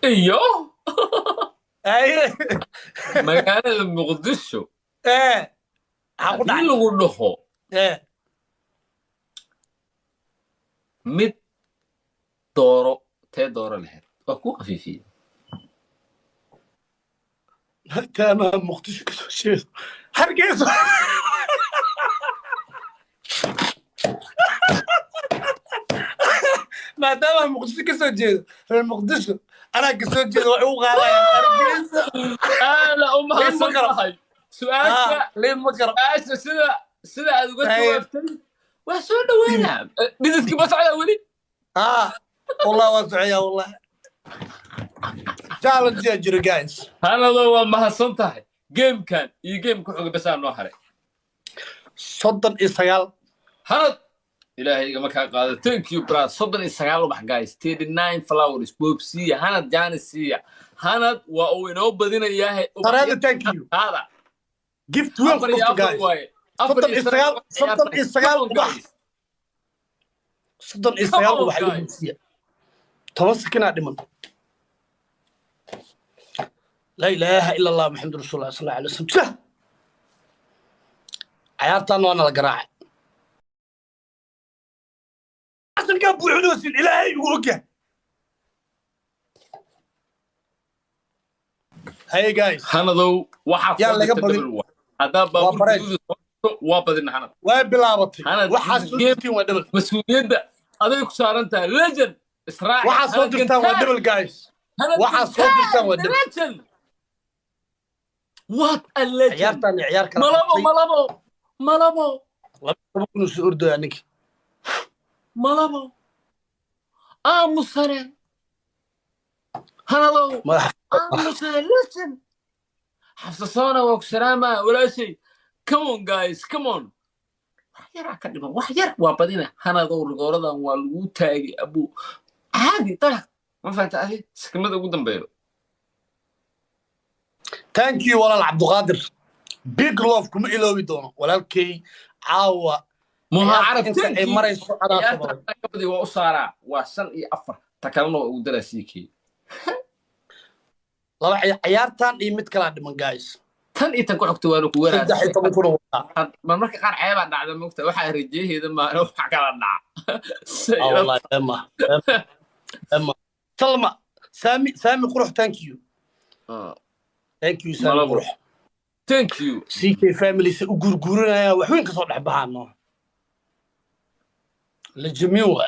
ايوه اي magaalada muqdisho حقول haddii lagu dhaho mid dooro tee dooro lahayd waa ku khafiifiyey تمام مختش شيء حرقيس ما دام مقدس كسوجي المقدس انا كسوجي وغالا حرقيس لا لين مقرب umahadsantahay su-aasha لين مقرب sida aad uga jawaabtay waa soo dhawaana dhididkii ma socdaa weli والله واسع يا والله challenge يا جري جايز hanado waa mahadsantahay gamekan iyo gameka xoga basaa noo haray صدن إسرائيل hanad ilaahay igama kaa qaado thank you brad 39 ubax guys 39 flowers boobsiya hanad jaanisiya hanad waa uu inoo badinayaa ترى thank you hada gift weyn ku dhufto guys صدن إسرائيل ubax صدن إسرائيل ubax igu boobsiya تمسكنا دمن لا إله إلا الله محمد رسول الله صلى الله عليه وسلم عيارتنا وانا القراعة أصل قابو حدوث الإلهي ووقع هاي جايز hanado waxaa يلا قبل hadaa baabuurka waa badina hanad وين بلابطي hanad وحاسوتين ودبل mas'uuliyadda aday ku saaran tahay legend israaci وحاسوتين ودبل جايز وحاسوتين ودبل legend what a legend عيارتنا عيار كلا malabo لما كنوا سؤردو يعني malabo aamusane hanado aamusane legend xafsasona waa ku salaama walaashay come on guys come on wax yaraa ka dhiman wax yar waa badina hanado rigooradan waa lagu taagay abu caadi dalaq ma fahanta adi sakmada ugu dambeeyo thank you walaal cabduqaadir big love kuma iloobi doono walaalkay caawa muha inta ay marayso carabtii waa u saaraa waa 5 iyo 4 ta kalena waa ugu daraa siikii laba ciyaartan iyo mid kala dhiman guys tan iyo tan ku xigto waana ku waraas 13 kuna wada marka qaar ceebaa dhacda moogta waxa rajeeheeda maana wax kala dhaca wallahi ama salma sami qurux thank you sami qurux thank you CK family se u gurguranaya wax weyn ka soo dhex baxaano la jamiwa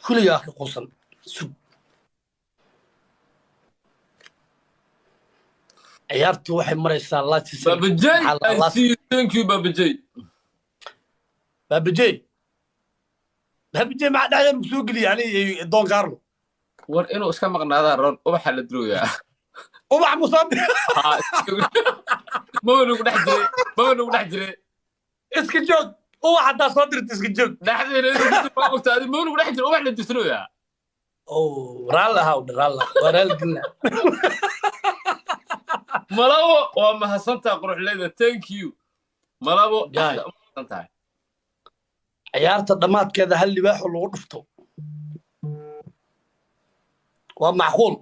kulliga ka qosan عيارتي waxay maraysaa laatis babajay I see you thank you babajay ma dhacay soo gali yani doon gaarlo war inuu iska maqnaada ron ubaxa la durooyaa ubax musab ma nugu dhex jiray iska joog ubax hadda soo dirtay iska joog dhaxdeena inuu ku waqtaadi ma nugu dhex jiray ubax la durooyaa raala waraal gina malabo waa mahadsantaa quruxleeda thank you malabo mahadsantahay ciyaarta dhamaadkeeda hal libaax lagu dhufto waa macquul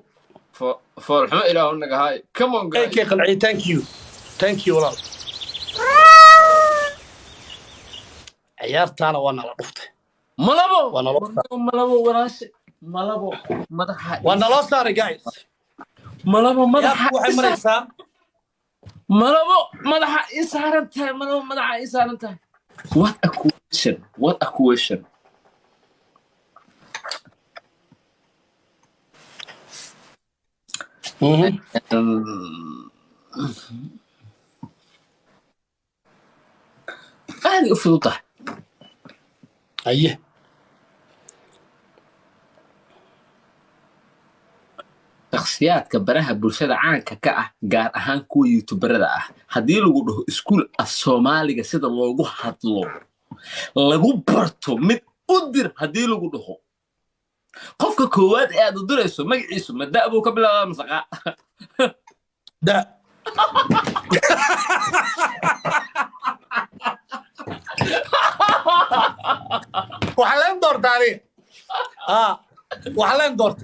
foolxumo ilaahu naga haay come on guys kay qalci thank you walaal ciyaartaana waa nala dhuftay malabo walaashe malabo madaxa waa naloo saaray guys malabo madaxa waxay maraysaa malabo madaxa ii saaran tahay malabo madaxa ii saaran tahay what a question aad u fududahay aye shakhsiyaadka baraha bulshada caanka ka ah gaar ahaan kuwa youtuberada ah haddii lagu dhaho iskuul af soomaaliga sida loogu hadlo lagu barto mid u dir haddii lagu dhaho qofka koowaad ee aad u dirayso magaciisu ma da' buu ka bilaabaa masaqa da waxaa leen doortaa aniga وحلين دورت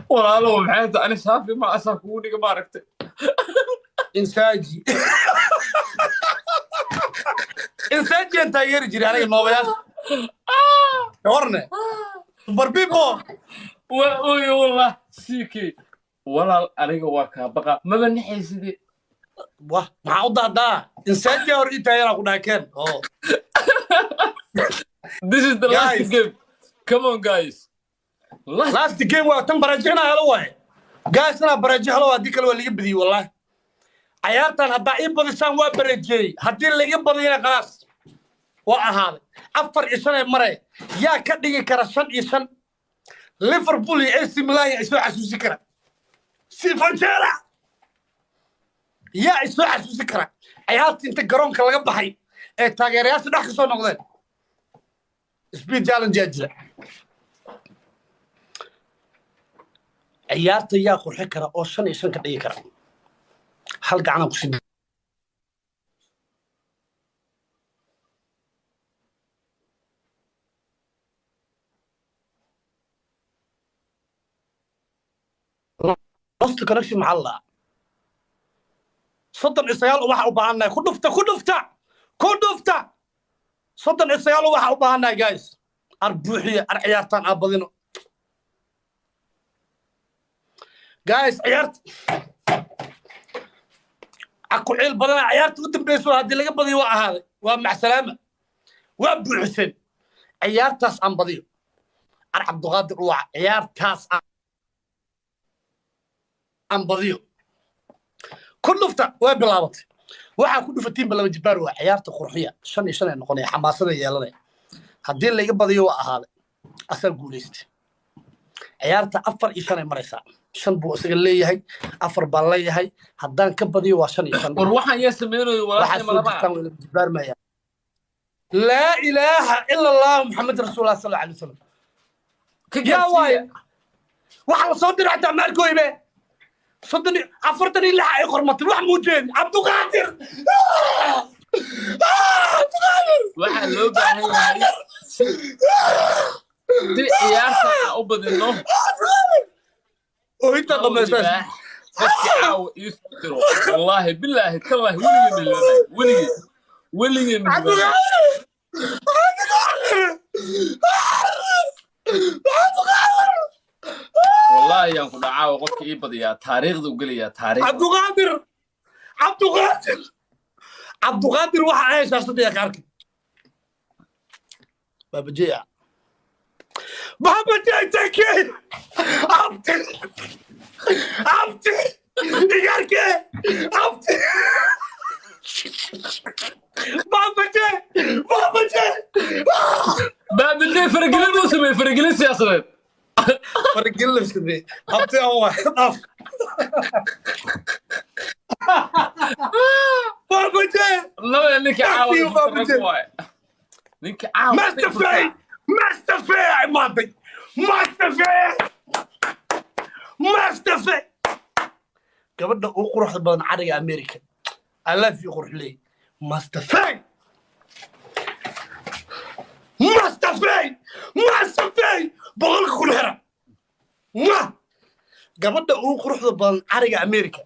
walaalow maxay tahay ani shaafi ma asaa kugu dhiga ma aragtay إنساجي إنساجي أنت يرجع على النوبيات ورنا بربيبو وي والله سيكي walaal aniga waa kaa baqa maba naxaysidii واه ما عوض هذا إنساجي وريت يا رب كان this is the last Guys. game come on guys لاست جيم وتم برجعنا هلا واي جايز أنا برجع هلا واديك اللي يبدي والله عيارتان هدا يبدي سان وبرجي هدي اللي يبدي هنا خلاص وأهذا أفر إسنة مرة يا كدي كرسان إسن ليفربول إيسي ميلان يسوع عسوس كرا سيفانشيرا يا يسوع عسوس كرا عيارتي أنت جرون كلا بحي تاجرياس نحكي صار نقدر سبيد جالن جاجله عيارتي يا قرحي كرا أو شن إسن كدي كرا هل قعنا بسيب نص كونكشن مع الله صدق إسرائيل وواحد وبعنا كل دفتا صدق إسرائيل وواحد وبعنا جايز أربوحية عيارتان أبضينه جايز عيارت أكو عيل بدنا عيارت ودم بيسوا هذه اللي قبضي هذا ومع سلامة وأبو الحسين عيارتاس أنبضيه أنا عبد القادر وع عيارتاس أنبضيه كل دفتا وبلابط waxaa ku dhufatiin balaba jibaar waa ciyaarta qurxiya 5 ay noqonay xamaasada yeelanay hadii la iga badiyo waa ahaaday asal guuleystay ciyaarta 4 iyo 5 ay maraysaa 5 buu isaga leeyahay 4 baa leeyahay hadaan ka badiyo waa 5 iyo 5 war waxaan yaa sameeynay walaashay malaba jibaar maya la ilaaha illa allah muhammad rasuulullah sallallahu alayhi wasallam ya waay waxa soo diracta markooybe صدني عفرتني اللي حقي قرمت روح موجين عبد القادر waxaa loo baahan yahay si ciyaarta u badino وانت ضمنت qofki caaw iistiro wallahi billahi tallahi weligii والله يا أخو دعاء قفك إيه بديا تاريخ ذو قلي يا تاريخ عبد القادر واحد عايش أصدق يا كاركي بابا جيع تاكي عبتي ياركي عبتي بابا جي فرق الموسم فرق السياسة فرق اللي عبتي هو بابا جي لا انك عاوز انك عاوز ما استفي ماضي gabadha ugu quruxda badan cariga America alla fi qurux leey mastafay boqol kulhera gabadha ugu quruxda badan cariga America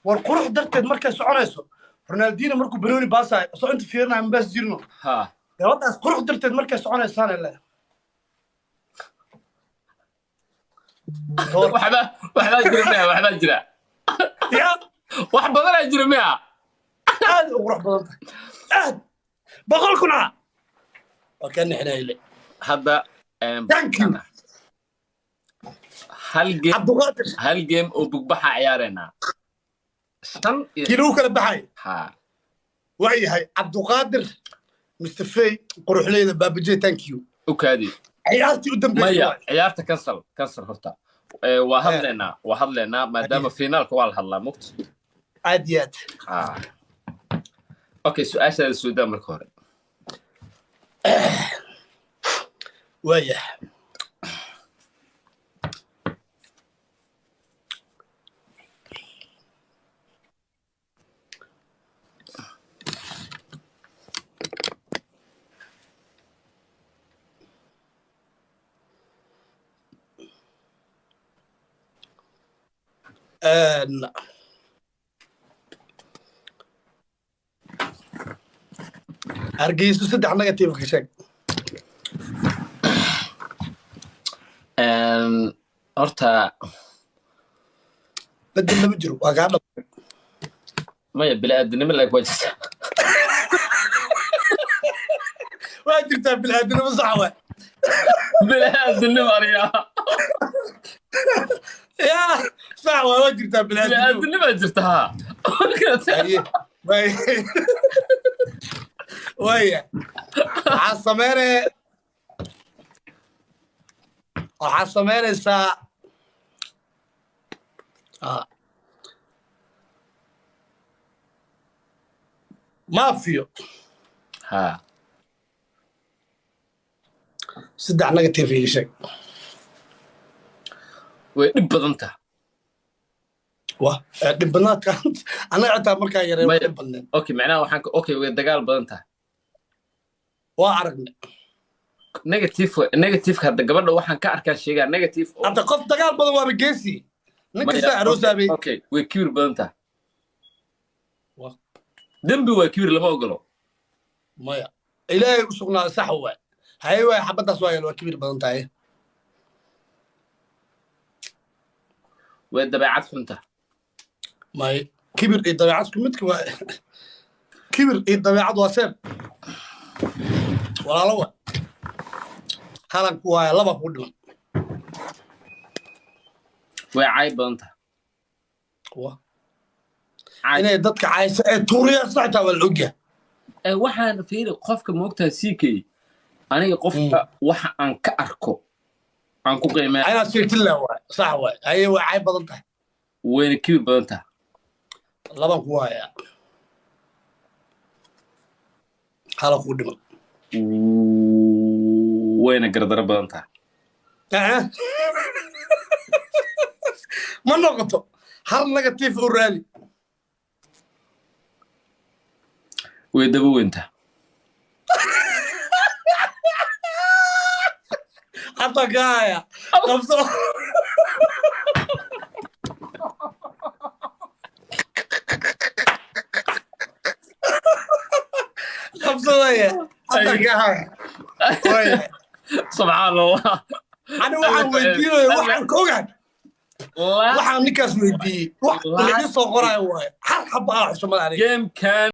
war qurux darteed markay soconayso Ronaldinho markuu Benoni baasay soo inta fiirnaa ambas jirno ha gabadhaas qurux darteed markay soconaysaan ilaa waxba jira يا wax badan ay jira miya aad ugu qurux badan aad boqol kuna وكان احنا اللي هذا Thank you. هل جيم او بقبحة عيارنا كيلو كلا بحاي ها وعي هاي عبد القادر مستفي قروح لي باب جي ثانك يو وكادي عيارتي قدام مايا عيارتك كسر هرتا وهضلنا ما دام فينال كوال هلا مقت عاديات اوكي سؤال هذا السودان مركوري ويح hargeyso saddex negative ka sheeg horta bedel lama jiro waa kaa dhab maya bini'aadanimo laag waa jirtaa waa jirtaa bini'aadanimo sax waa bini'aadanimo ariyaa ya sax waa jirtaa bini'aadanimo jirta haa waya waxaa samaynaysaa maafiyo haa saddex negative iga sheeg way dhib badan taha wa dhib badnaadka anaga xitaa markaa yareen way dhib badneen okay macnaha waxaan okay way dagaal badan taha waa aragnay negative hadda gabadha waxaan ka arkaa sheegaa negative hadda qof dagaal badan waaba geesi ninkasta aroosaabay okay way kibir badan taha dembi waa kibir lama ogolo maya ilaahay u sugnaa sax waa haye waay xabadaas waa kibir badan tahay way dabeecad xunta may kibir iyo dabeecad isku midka waa kibir iyo dabeecad waa seeb walaalo waa halanku waa laba ku dhiman way caay badan taha inay dadka caaysa ee tuuriya saxtaa waa la ogyahay waxaan fiiri qofka moogtaa siikay aniga qofka waxa aan ka arko aan ku qiimeeyo ayna sheegtila waa sax waa ay waa caay badan tahay wayna kibir badan taha laban ku haya hala ku dhiman wayna gardaro badan taha ma noqoto har negative u raali way daba weynta hata gaya qabso qabsadaya hata gaya subxaan allah ana waxaan weydiinaya waxaan ka ogahay waxaan ninkaas weydiiyey wax laga soo qoraayo waaye hal xaba ah xushmada aniga game kan